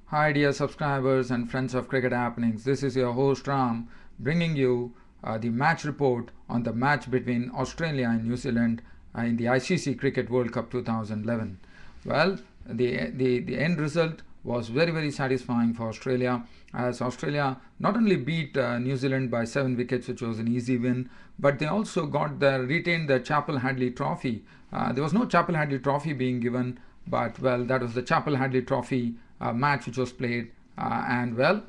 Hi dear subscribers and friends of Cricket Happenings, this is your host Ram bringing you the match report on the match between Australia and New Zealand in the ICC Cricket World Cup 2011. Well, the end result was very satisfying for Australia, as Australia not only beat New Zealand by 7 wickets, which was an easy win, but they also retained the Chappell Hadley Trophy. There was no Chappell Hadley Trophy being given, but well, that was the Chappell Hadley Trophy match which was played, and well,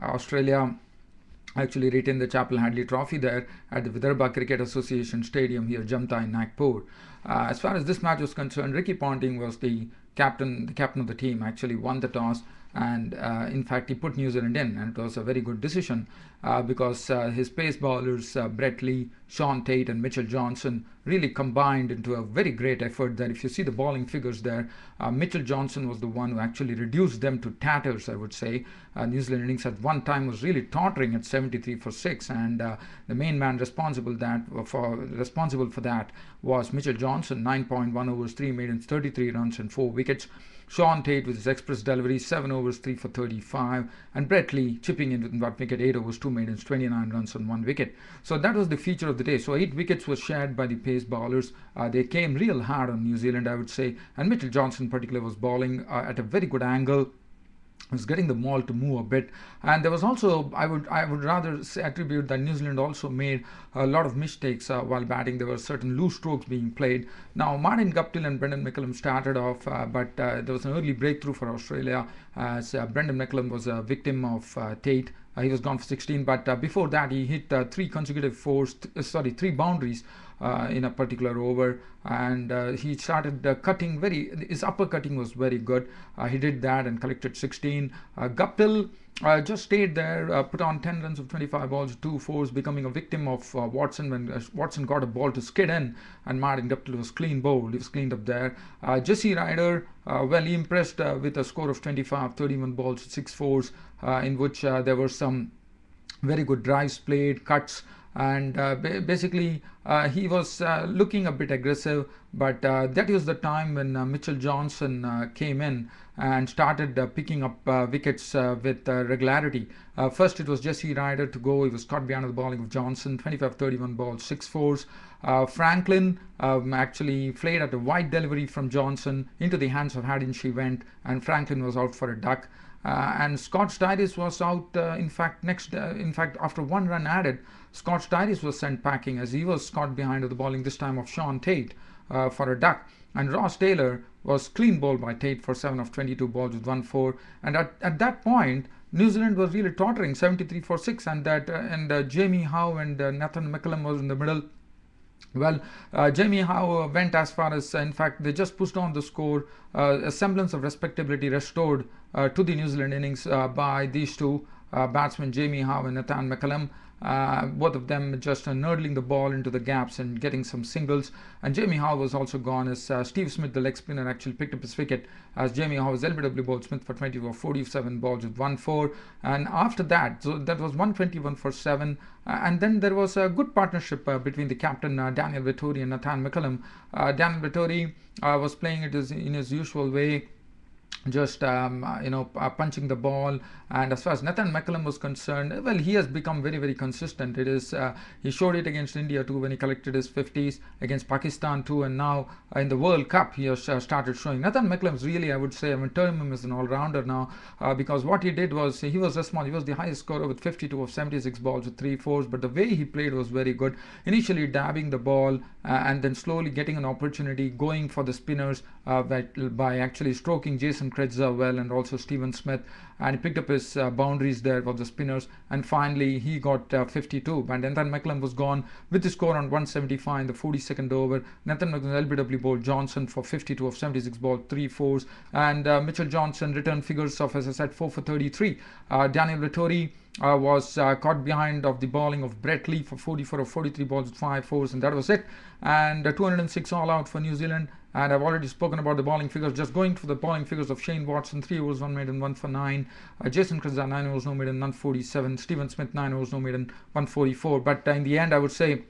Australia actually retained the Chappell Hadley Trophy there at the Vidarbha Cricket Association Stadium here, Jamta in Nagpur. As far as this match was concerned, Ricky Ponting was the captain of the team. Actually, won the toss, and in fact, he put New Zealand in, and it was a very good decision because his pace bowlers Brett Lee, Sean Tate, and Mitchell Johnson really combined into a very great effort. There, if you see the bowling figures there, Mitchell Johnson was the one who actually reduced them to tatters, I would say. New Zealand innings at one time was really tottering at 73 for 6, and the main man responsible for that was Mitchell Johnson. 9.1 overs, 3 maidens, 33 runs and 4 wickets. Sean Tate with his express delivery, 7 overs, 3 for 35, and Brett Lee chipping in with 1 wicket, 8 overs, 2 maidens, 29 runs and 1 wicket. So that was the feature of the day. So 8 wickets were shared by the pace bowlers. They came real hard on New Zealand, I would say, and Mitchell Johnson in particular was bowling at a very good angle, was getting the ball to move a bit. And there was also, I would rather attribute that New Zealand also made a lot of mistakes while batting. There were certain loose strokes being played. Now Martin Guptill and Brendan McCullum started off, but there was an early breakthrough for Australia, as Brendan McCullum was a victim of Tate. He was gone for 16, but before that he hit 3 boundaries in a particular over, and he started cutting his upper cutting was very good. He did that and collected 16. Guptill just stayed there, put on 10 runs of 25 balls, 2 fours, becoming a victim of Watson when Watson got a ball to skid in, and Martin Guptill was clean bowled. He was cleaned up there. Jesse Ryder, well, he impressed with a score of 25, 31 balls, 6 fours, in which there were some very good drives played, cuts, and basically he was looking a bit aggressive, but that was the time when Mitchell Johnson came in and started picking up wickets with regularity. First it was Jesse Ryder to go. He was caught behind the bowling of Johnson, 25, 31 balls, 6 fours. Franklin actually played at a wide delivery from Johnson into the hands of Haddin. She went, and Franklin was out for a duck. And Scott Styris was out. In fact, after 1 run added, Scott Styris was sent packing, as he was caught behind the bowling this time of Sean Tate for a duck. And Ross Taylor was clean bowled by Tate for 7 of 22 balls with 1 4. And at that point, New Zealand was really tottering, 73 for 6, and Jamie Howe and Nathan McCullum was in the middle. Well, Jamie Howe went as far as, in fact, they just pushed on the score. A semblance of respectability restored to the New Zealand innings by these two batsmen, Jamie Howe and Nathan McCullum. Both of them just nurdling the ball into the gaps and getting some singles. And Jamie Howe was also gone, as Steve Smith, the leg spinner, actually picked up his wicket, as Jamie Howe was LBW bowled Smith for 20 for 47 balls with 1 4. And after that, so that was 121 for 7. And then there was a good partnership between the captain Daniel Vettori and Nathan McCullum. Daniel Vettori was playing it in his usual way, just punching the ball. And as far as Nathan McCullum was concerned, well, he has become very consistent. It is he showed it against India too, when he collected his 50s, against Pakistan too, and now in the World Cup he has started showing. Nathan McCullum is really, I would say, I would term him as an all-rounder now, because what he did was, he was the highest scorer with 52 of 76 balls with 3 fours, but the way he played was very good. Initially dabbing the ball and then slowly getting an opportunity, going for the spinners by actually stroking Jason Kretzer well, and also Stephen Smith, and he picked up his boundaries there for the spinners, and finally he got 52. And Nathan McCullum was gone with the score on 175 in the 42nd over. Nathan McCullum LBW bowled Johnson for 52 of 76 balls, 3 fours, and Mitchell Johnson returned figures of, as I said, 4 for 33. Daniel Vettori was caught behind of the bowling of Brett Lee for 44 of 43 balls with 5 fours, and that was it. And 206 all out for New Zealand. And I've already spoken about the bowling figures. Just going through the bowling figures of Shane Watson: 3 overs, 1 maiden, 1 for 9. Jason Kretzer: 9 overs, no maiden, 147. Stephen Smith: 9 overs, no maiden, 144. But in the end, I would say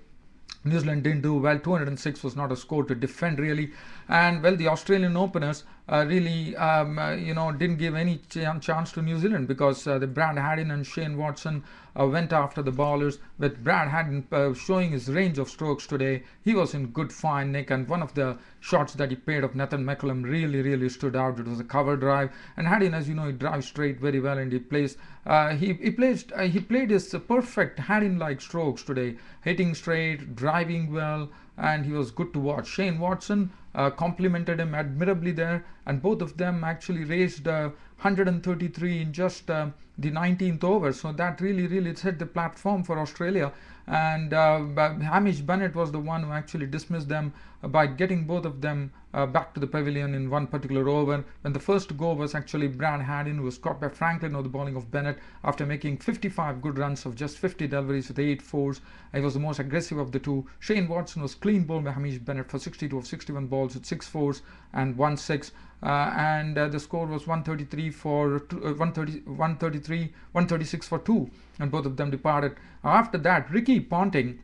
New Zealand didn't do well. 206 was not a score to defend, really. And well, the Australian openers really didn't give any chance to New Zealand, because the Brad Haddin and Shane Watson went after the bowlers, with Brad Haddin showing his range of strokes today. He was in good fine nick, and one of the shots that he played of Nathan McCullum really stood out. It was a cover drive, and Haddin, as you know, he drives straight very well, and he played his perfect Haddin-like strokes today, hitting straight, driving well, and he was good to watch. Shane Watson complimented him admirably there, and both of them actually raised 133 in just the 19th over, so that really set the platform for Australia. And Hamish Bennett was the one who actually dismissed them by getting both of them back to the pavilion in one particular over. When the first go was actually Brad Haddin, who was caught by Franklin over the bowling of Bennett after making 55 good runs of just 50 deliveries with 8 fours. He was the most aggressive of the two. Shane Watson was clean bowled by Hamish Bennett for 62 of 61 balls with 6 fours and 1 6. And the score was 133 for 136 for 2, and both of them departed. After that, Ricky Ponting,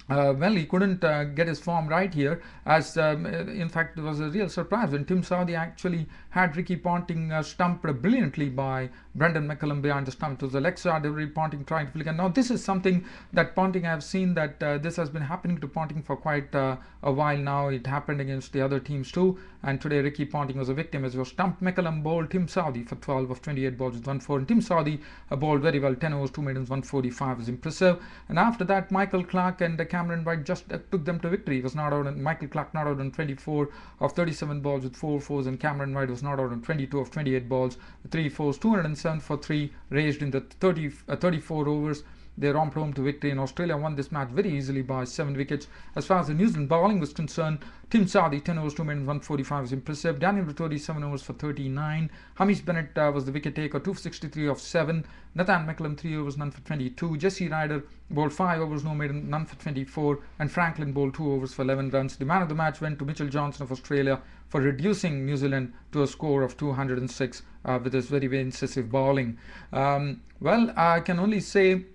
well, he couldn't get his form right here, as in fact it was a real surprise when Tim Southee actually had Ricky Ponting stumped brilliantly by Brendan McCullum behind the stump. It was a leg side delivery, Ponting trying to flick. And now this is something that Ponting, I have seen that this has been happening to Ponting for quite a while now. It happened against the other teams too, and today Ricky Ponting was a victim as he was stumped. McCullum bowled Tim Southee for 12 of 28 balls with 1 4, and Tim Southee bowled very well, 10 overs 2 maidens 145 was impressive. And after that, Michael Clarke and Cameron White just took them to victory. He was not out, and Michael Clarke not out on 24 of 37 balls with 4 fours, and Cameron White was not out on 22 of 28 balls with 3 fours. 207 for 3 raised in the 34 overs. They romped home to victory, and Australia won this match very easily by 7 wickets. As far as the New Zealand bowling was concerned, Tim Southee 10 overs 2 maidens 145 was impressive. Daniel Vettori 7 overs for 39. Hamish Bennett was the wicket taker, 263 of 7. Nathan McCullum 3 overs none for 22. Jesse Ryder bowled 5 overs no maiden none for 24, and Franklin bowled 2 overs for 11 runs. The man of the match went to Mitchell Johnson of Australia for reducing New Zealand to a score of 206 with his very incisive bowling. Well, I can only say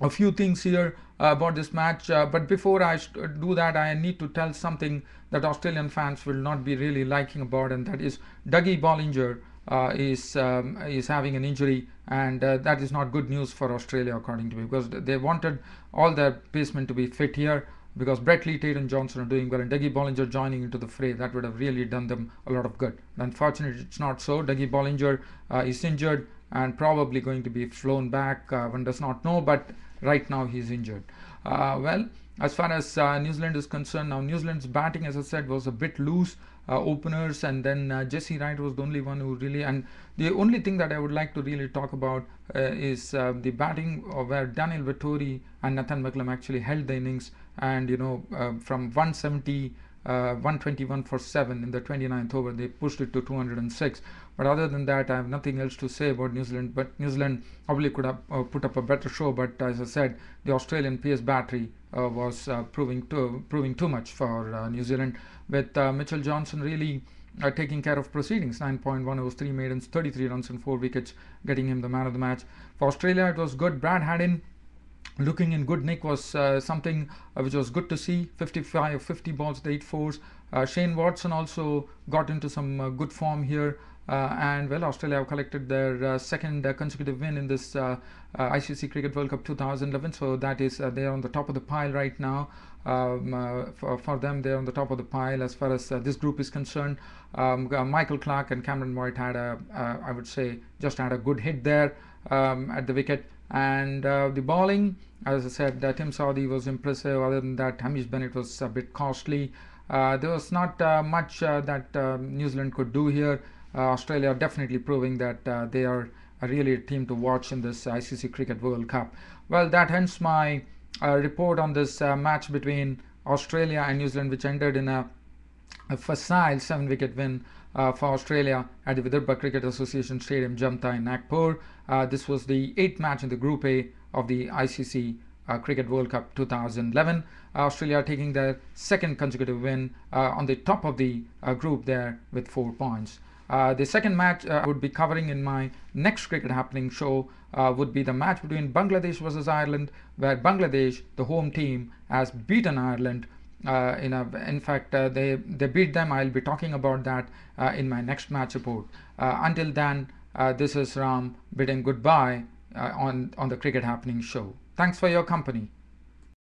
a few things here about this match, but before I do that, I need to tell something that Australian fans will not be really liking about, and that is Dougie Bollinger is having an injury, and that is not good news for Australia, according to me, because they wanted all their basemen to be fit here, because Brett Lee, Tate and Johnson are doing well, and Dougie Bollinger joining into the fray, that would have really done them a lot of good. Unfortunately, it's not so. Dougie Bollinger is injured and probably going to be flown back. One does not know, but right now he's injured. Well, as far as New Zealand is concerned, now New Zealand's batting, as I said, was a bit loose. Openers, and then Jesse Wright was the only one who really, and the only thing that I would like to really talk about is the batting where Daniel Vettori and Nathan McCullum actually held the innings, and from 170 121 for 7 in the 29th over, they pushed it to 206. But other than that, I have nothing else to say about New Zealand. But New Zealand probably could have put up a better show, but as I said, the Australian PS battery was proving too much for New Zealand, with Mitchell Johnson really taking care of proceedings. 9.1 overs 3 maidens, 33 runs and 4 wickets, getting him the man of the match. For Australia, it was good. Brad Haddin looking in good nick was something which was good to see. 55 of 50 balls with 8 fours. Shane Watson also got into some good form here. And well, Australia have collected their second consecutive win in this ICC Cricket World Cup 2011. So that is, they're on the top of the pile right now. For them, they're on the top of the pile as far as this group is concerned. Michael Clarke and Cameron White had I would say, just had a good hit there at the wicket. And the bowling, as I said, Tim Southee was impressive. Other than that, Hamish Bennett was a bit costly. There was not much that New Zealand could do here. Australia definitely proving that they are really a team to watch in this ICC Cricket World Cup. Well, that ends my report on this match between Australia and New Zealand, which ended in a facile 7-wicket win for Australia at the Vidarbha Cricket Association Stadium, Jamta in Nagpur. This was the 8th match in the Group A of the ICC Cricket World Cup 2011. Australia taking their second consecutive win on the top of the group there with 4 points. The second match I would be covering in my next Cricket Happening show would be the match between Bangladesh versus Ireland, where Bangladesh, the home team, has beaten Ireland In fact, they beat them. I'll be talking about that in my next match report. Until then, this is Ram bidding goodbye on the Cricket Happening show. Thanks for your company.